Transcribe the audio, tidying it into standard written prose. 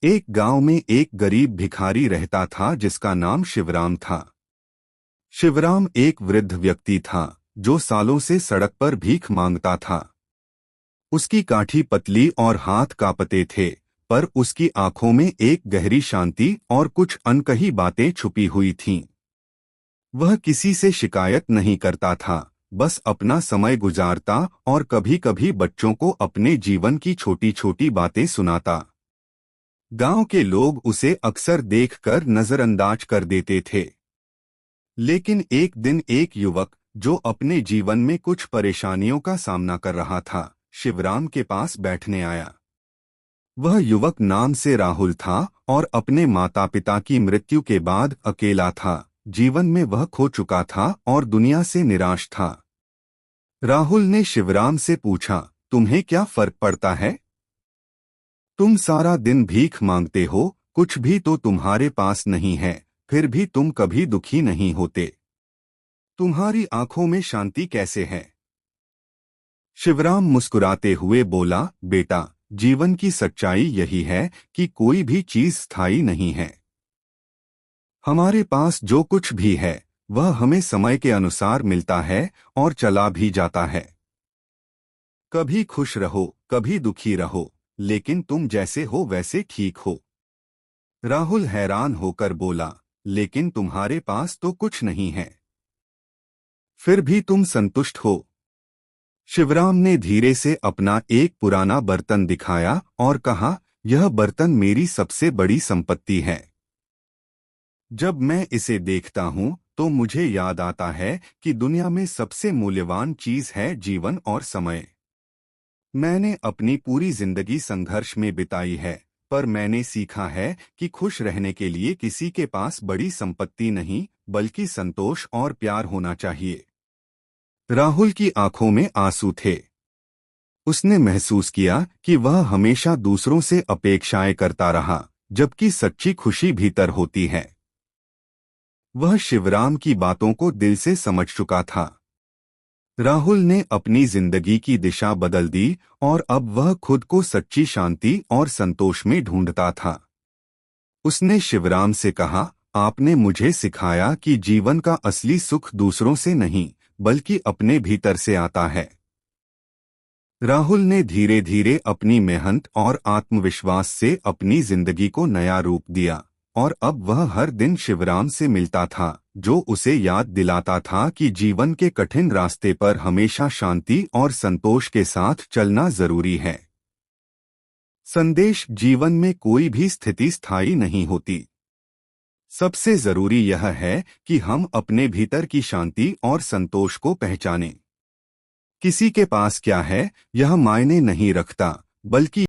एक गांव में एक गरीब भिखारी रहता था जिसका नाम शिवराम था। शिवराम एक वृद्ध व्यक्ति था जो सालों से सड़क पर भीख मांगता था। उसकी काठी पतली और हाथ कांपते थे, पर उसकी आंखों में एक गहरी शांति और कुछ अनकही बातें छुपी हुई थीं। वह किसी से शिकायत नहीं करता था, बस अपना समय गुजारता और कभी-कभी बच्चों को अपने जीवन की छोटी छोटी बातें सुनाता। गांव के लोग उसे अक्सर देखकर नजरअंदाज कर देते थे। लेकिन एक दिन एक युवक जो अपने जीवन में कुछ परेशानियों का सामना कर रहा था, शिवराम के पास बैठने आया। वह युवक नाम से राहुल था और अपने माता पिता की मृत्यु के बाद अकेला था। जीवन में वह खो चुका था और दुनिया से निराश था। राहुल ने शिवराम से पूछा, तुम्हें क्या फर्क पड़ता है? तुम सारा दिन भीख मांगते हो, कुछ भी तो तुम्हारे पास नहीं है, फिर भी तुम कभी दुखी नहीं होते। तुम्हारी आंखों में शांति कैसे है? शिवराम मुस्कुराते हुए बोला, बेटा, जीवन की सच्चाई यही है कि कोई भी चीज स्थायी नहीं है। हमारे पास जो कुछ भी है वह हमें समय के अनुसार मिलता है और चला भी जाता है। कभी खुश रहो, कभी दुखी रहो, लेकिन तुम जैसे हो वैसे ठीक हो। राहुल हैरान होकर बोला, लेकिन तुम्हारे पास तो कुछ नहीं है, फिर भी तुम संतुष्ट हो। शिवराम ने धीरे से अपना एक पुराना बर्तन दिखाया और कहा, यह बर्तन मेरी सबसे बड़ी संपत्ति है। जब मैं इसे देखता हूं तो मुझे याद आता है कि दुनिया में सबसे मूल्यवान चीज है जीवन और समय। मैंने अपनी पूरी जिंदगी संघर्ष में बिताई है, पर मैंने सीखा है कि खुश रहने के लिए किसी के पास बड़ी संपत्ति नहीं, बल्कि संतोष और प्यार होना चाहिए। राहुल की आंखों में आंसू थे। उसने महसूस किया कि वह हमेशा दूसरों से अपेक्षाएं करता रहा, जबकि सच्ची खुशी भीतर होती है। वह शिवराम की बातों को दिल से समझ चुका था। राहुल ने अपनी जिंदगी की दिशा बदल दी और अब वह खुद को सच्ची शांति और संतोष में ढूंढता था। उसने शिवराम से कहा, आपने मुझे सिखाया कि जीवन का असली सुख दूसरों से नहीं, बल्कि अपने भीतर से आता है। राहुल ने धीरे धीरे अपनी मेहनत और आत्मविश्वास से अपनी जिंदगी को नया रूप दिया, और अब वह हर दिन शिवराम से मिलता था, जो उसे याद दिलाता था कि जीवन के कठिन रास्ते पर हमेशा शांति और संतोष के साथ चलना जरूरी है। संदेश, जीवन में कोई भी स्थिति स्थायी नहीं होती। सबसे जरूरी यह है कि हम अपने भीतर की शांति और संतोष को पहचानें। किसी के पास क्या है, यह मायने नहीं रखता, बल्कि